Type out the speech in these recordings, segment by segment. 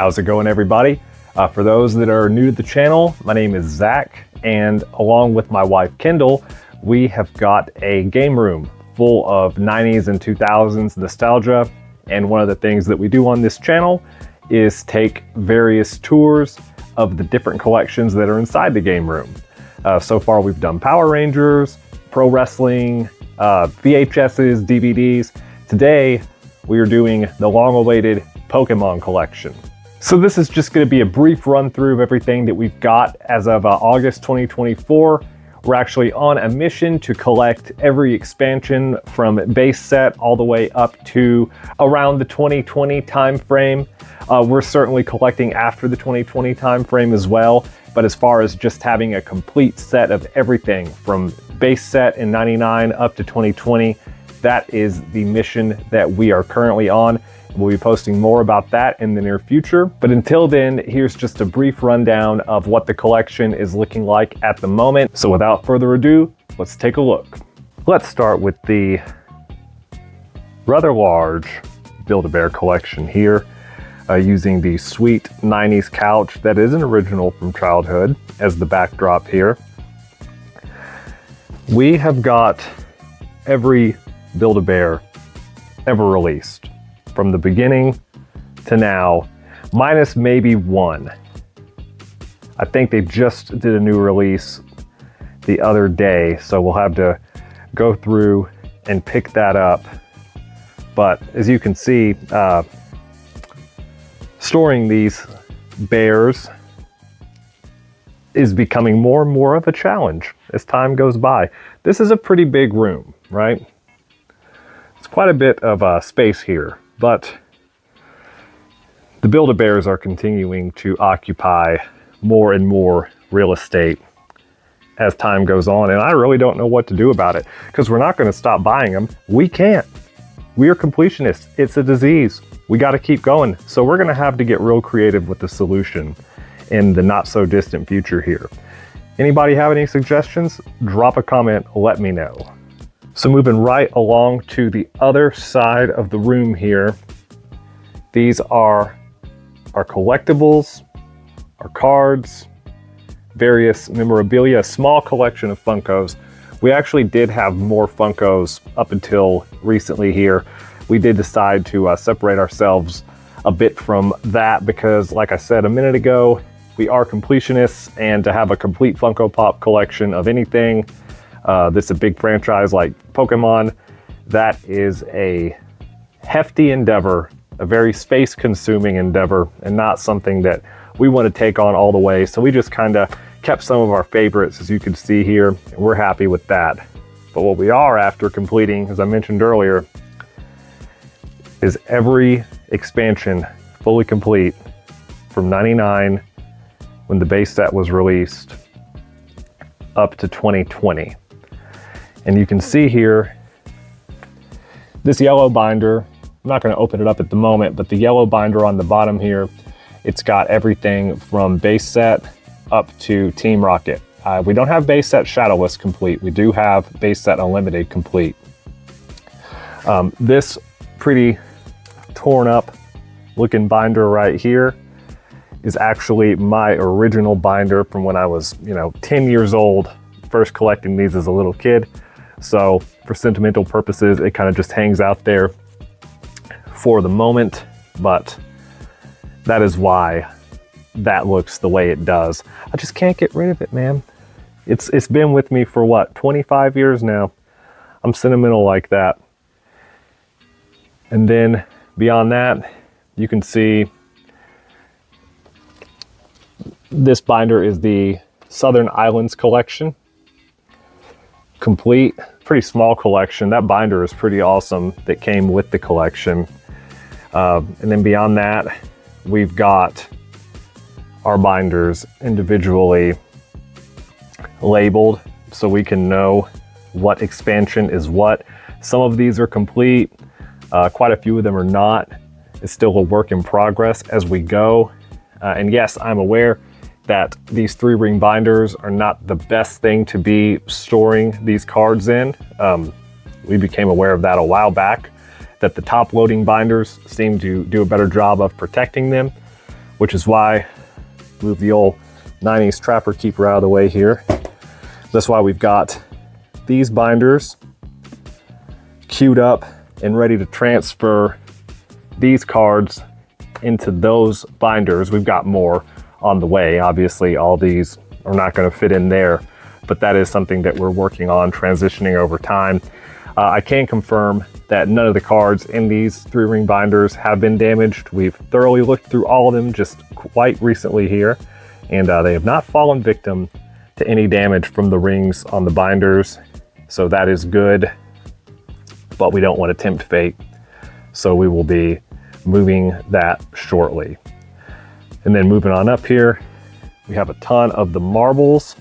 How's it going, everybody? For those that are new to the channel, my name is Zach, and along with my wife Kendall, we have got a game room full of 90s and 2000s nostalgia. And one of the things that we do on this channel is take various tours of the different collections that are inside the game room. So far we've done Power Rangers, pro wrestling, VHSs, DVDs. Today we are doing the long-awaited Pokémon collection. So this is just going to be a brief run through of everything that we've got as of August 2024. We're actually on a mission to collect every expansion from base set all the way up to around the 2020 time frame. We're certainly collecting after the 2020 time frame as well, but as far as just having a complete set of everything from base set in 99 up to 2020, that is the mission that we are currently on. We'll be posting more about that in the near future. But until then, here's just a brief rundown of what the collection is looking like at the moment. So without further ado, let's take a look. Let's start with the rather large Build-A-Bear collection here, using the sweet 90s couch that is an original from childhood as the backdrop here. We have got every Build-A-Bear ever released, from the beginning to now, minus maybe one. I think they just did a new release the other day, so we'll have to go through and pick that up. But as you can see, storing these bears is becoming more and more of a challenge as time goes by. This is a pretty big room, right? It's quite a bit of space here. But the Build-A-Bears are continuing to occupy more and more real estate as time goes on, and I really don't know what to do about it, because we're not going to stop buying them. We can't. We are completionists. It's a disease. We got to keep going. So we're going to have to get real creative with the solution in the not so distant future here. Anybody have any suggestions? Drop a comment, let me know. So moving right along to the other side of the room here, these are our collectibles, our cards, various memorabilia, a small collection of Funkos. We actually did have more Funkos up until recently here. We did decide to separate ourselves a bit from that because, like I said a minute ago, we are completionists, and to have a complete Funko Pop collection of anything that's a big franchise like Pokemon, that is a hefty endeavor, a very space-consuming endeavor, and not something that we want to take on all the way. So we just kind of kept some of our favorites, as you can see here, and we're happy with that. But what we are after completing, as I mentioned earlier, is every expansion fully complete from 99, when the base set was released, up to 2020. And you can see here, this yellow binder, I'm not going to open it up at the moment, but the yellow binder on the bottom here, it's got everything from base set up to Team Rocket. We don't have base set Shadowless complete. We do have base set Unlimited complete. This pretty torn up looking binder right here is actually my original binder from when I was, 10 years old, first collecting these as a little kid. So for sentimental purposes, it kind of just hangs out there for the moment, but that is why that looks the way it does. I just can't get rid of it, man. It's been with me for what, 25 years now. I'm sentimental like that. And then beyond that, you can see this binder is the Southern Islands collection. Complete, pretty small collection. That binder is pretty awesome that came with the collection. And then beyond that, we've got our binders individually labeled so we can know what expansion is what. Some of these are complete, quite a few of them are not. It's still a work in progress as we go. And yes, I'm aware that these 3-ring binders are not the best thing to be storing these cards in. We became aware of that a while back, that the top loading binders seem to do a better job of protecting them. which is why move the old 90s Trapper Keeper out of the way here. That's why we've got these binders queued up and ready to transfer these cards into those binders. We've got more on the way. Obviously, all these are not going to fit in there, but that is something that we're working on transitioning over time. I can confirm that none of the cards in these 3-ring binders have been damaged. We've thoroughly looked through all of them just quite recently here, and they have not fallen victim to any damage from the rings on the binders. So that is good, but we don't want to tempt fate. So we will be moving that shortly. And then moving on up here, we have a ton of the marbles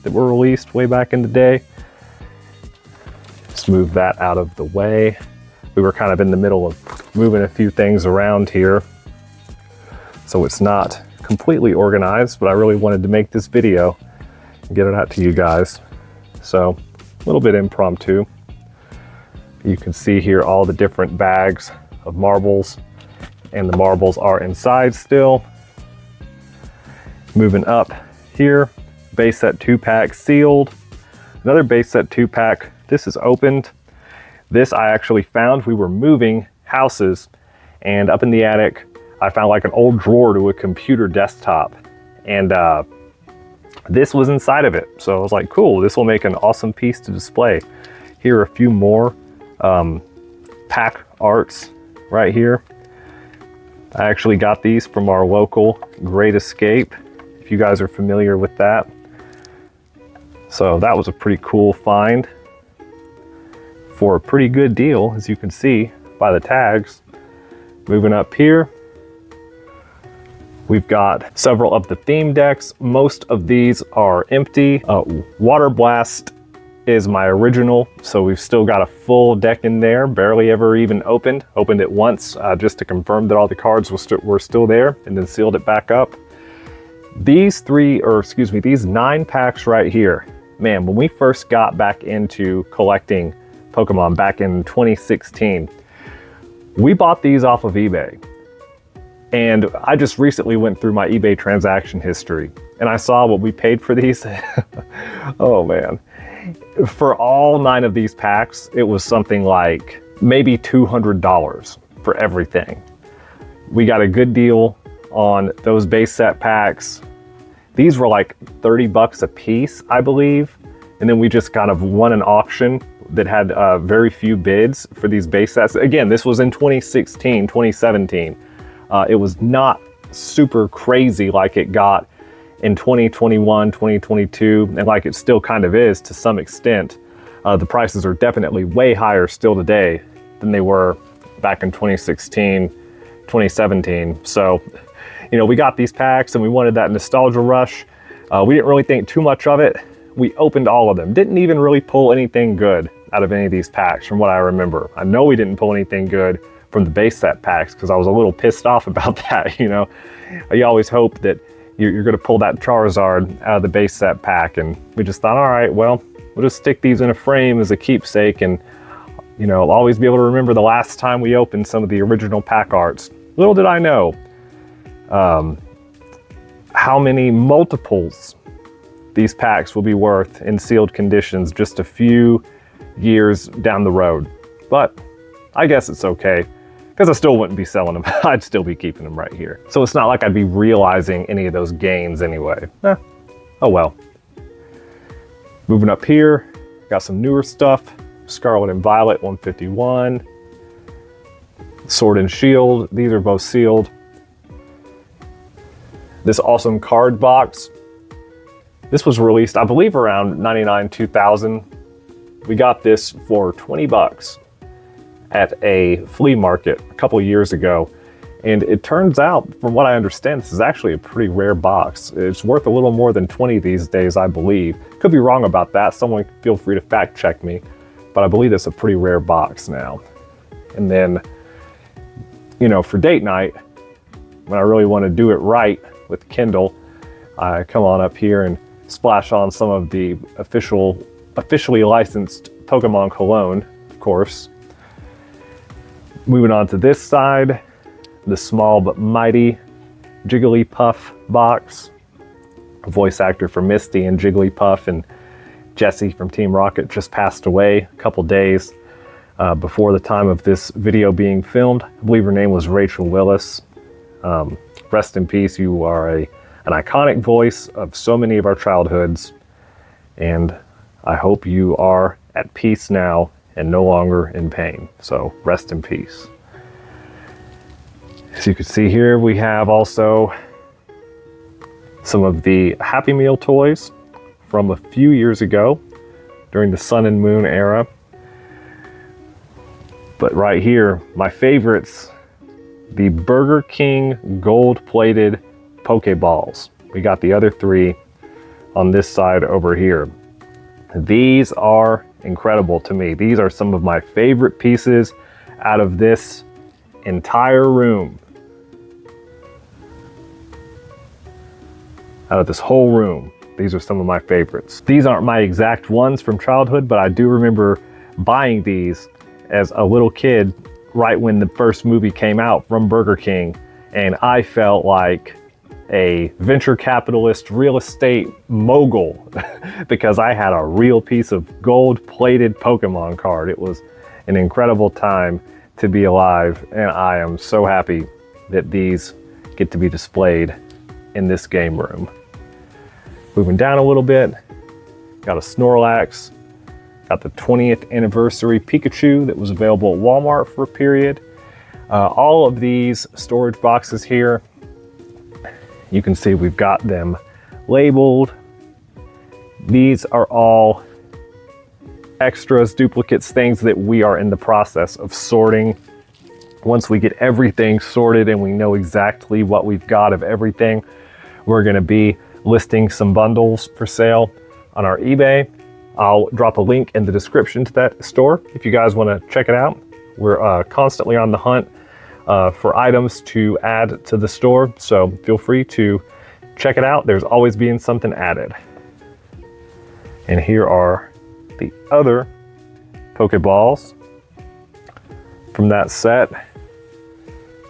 that were released way back in the day. Just move that out of the way. We were kind of in the middle of moving a few things around here, so it's not completely organized, but I really wanted to make this video and get it out to you guys. So a little bit impromptu. You can see here all the different bags of marbles, and the marbles are inside still. Moving up here, base set 2-pack sealed. Another base set 2-pack. This is opened. This I actually found. We were moving houses, and up in the attic, I found like an old drawer to a computer desktop, and this was inside of it. So I was like, cool, this will make an awesome piece to display. Here are a few more pack arts right here. I actually got these from our local Great Escape, if you guys are familiar with that. So that was a pretty cool find for a pretty good deal, as you can see by the tags. Moving up here, we've got several of the theme decks. Most of these are empty. Water Blast is my original, so we've still got a full deck in there, barely ever even opened. Opened it once just to confirm that all the cards were still there, and then sealed it back up. These 9 packs right here, man, when we first got back into collecting Pokemon back in 2016, we bought these off of eBay. And I just recently went through my eBay transaction history, and I saw what we paid for these. Oh man. For all 9 of these packs, it was something like maybe $200 for everything. We got a good deal on those base set packs. These were like 30 bucks a piece, I believe. And then we just kind of won an auction that had very few bids for these base sets. Again, this was in 2016, 2017. It was not super crazy like it got in 2021, 2022, and like it still kind of is to some extent. The prices are definitely way higher still today than they were back in 2016, 2017. So, you know, we got these packs and we wanted that nostalgia rush. We didn't really think too much of it. We opened all of them. Didn't even really pull anything good out of any of these packs from what I remember. I know we didn't pull anything good from the base set packs because I was a little pissed off about that, you know. You always hope that you're going to pull that Charizard out of the base set pack, and we just thought, all right, well, we'll just stick these in a frame as a keepsake, and, you know, I'll always be able to remember the last time we opened some of the original pack arts. Little did I know how many multiples these packs will be worth in sealed conditions just a few years down the road. But I guess it's okay, because I still wouldn't be selling them. I'd still be keeping them right here. So it's not like I'd be realizing any of those gains anyway. Oh well. Moving up here, got some newer stuff. Scarlet and Violet 151. Sword and Shield, these are both sealed. This awesome card box. This was released, I believe, around 99, 2000. We got this for 20 bucks at a flea market a couple years ago. And it turns out, from what I understand, this is actually a pretty rare box. It's worth a little more than 20 these days, I believe. Could be wrong about that. Someone feel free to fact check me. But I believe it's a pretty rare box now. And then, you know, for date night, when I really want to do it right with Kindle, I come on up here and splash on some of the officially licensed Pokemon cologne, of course. Moving on to this side, the small but mighty Jigglypuff box. A voice actor for Misty and Jigglypuff and Jessie from Team Rocket just passed away a couple days before the time of this video being filmed. I believe her name was Rachel Willis. Rest in peace. You are an iconic voice of so many of our childhoods, and I hope you are at peace now and no longer in pain. So rest in peace. As you can see here, we have also some of the Happy Meal toys from a few years ago during the Sun and Moon era. But right here, my favorites, the Burger King gold-plated Pokeballs. We got the other three on this side over here. These are incredible to me. These are some of my favorite pieces out of this entire room. Out of this whole room, these are some of my favorites. These aren't my exact ones from childhood, but I do remember buying these as a little kid right when the first movie came out from Burger King, and I felt like a venture capitalist real estate mogul because I had a real piece of gold-plated Pokemon card. It was an incredible time to be alive, and I am so happy that these get to be displayed in this game room. Moving down a little bit, got a Snorlax, got the 20th anniversary Pikachu that was available at Walmart for a period. All of these storage boxes here, you can see we've got them labeled. These are all extras, duplicates, things that we are in the process of sorting. Once we get everything sorted and we know exactly what we've got of everything, we're gonna be listing some bundles for sale on our eBay. I'll drop a link in the description to that store if you guys wanna check it out. We're constantly on the hunt for items to add to the store, so feel free to check it out. There's always being something added. And here are the other Pokeballs from that set.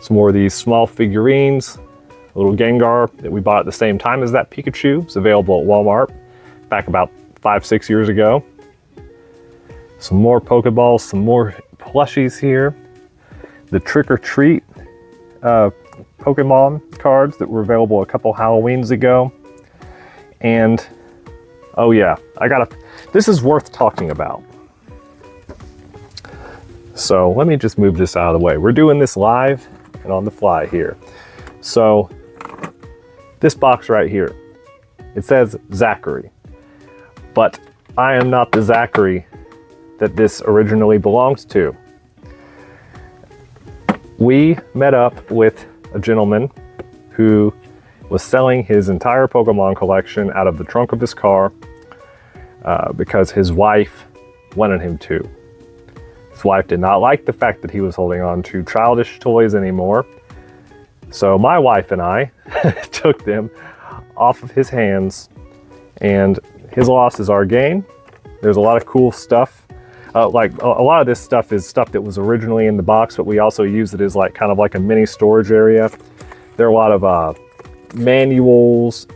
Some more of these small figurines, a little Gengar that we bought at the same time as that Pikachu. It's available at Walmart back about 5-6 years ago. Some more Pokeballs, some more plushies here. The Trick or Treat Pokemon cards that were available a couple Halloweens ago. And oh yeah, this is worth talking about. So let me just move this out of the way. We're doing this live and on the fly here. So this box right here, it says Zachary, but I am not the Zachary that this originally belongs to. We met up with a gentleman who was selling his entire Pokemon collection out of the trunk of his car because his wife wanted him to. His wife did not like the fact that he was holding on to childish toys anymore. So my wife and I took them off of his hands, and his loss is our gain. There's a lot of cool stuff. Like a lot of this stuff is stuff that was originally in the box, but we also use it as like kind of like a mini storage area. There are a lot of manuals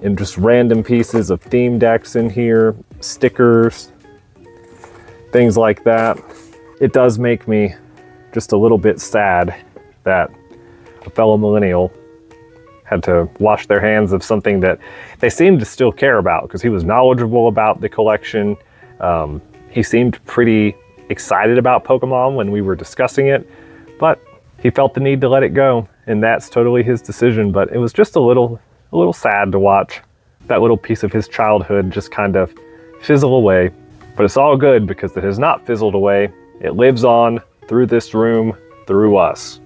and just random pieces of theme decks in here, stickers, things like that. It does make me just a little bit sad that a fellow millennial had to wash their hands of something that they seemed to still care about, because he was knowledgeable about the collection. He seemed pretty excited about Pokemon when we were discussing it, but he felt the need to let it go, and that's totally his decision. But it was just a little sad to watch that little piece of his childhood just kind of fizzle away. But it's all good, because it has not fizzled away. It lives on through this room, through us.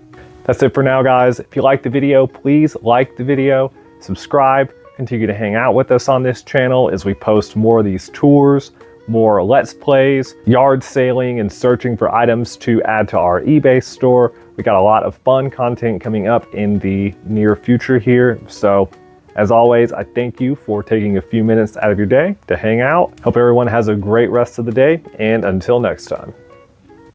That's it for now, guys. If you liked the video, please like the video, subscribe, continue to hang out with us on this channel as we post more of these tours, more Let's Plays, yard sailing, and searching for items to add to our eBay store. We got a lot of fun content coming up in the near future here. So as always, I thank you for taking a few minutes out of your day to hang out. Hope everyone has a great rest of the day, and until next time.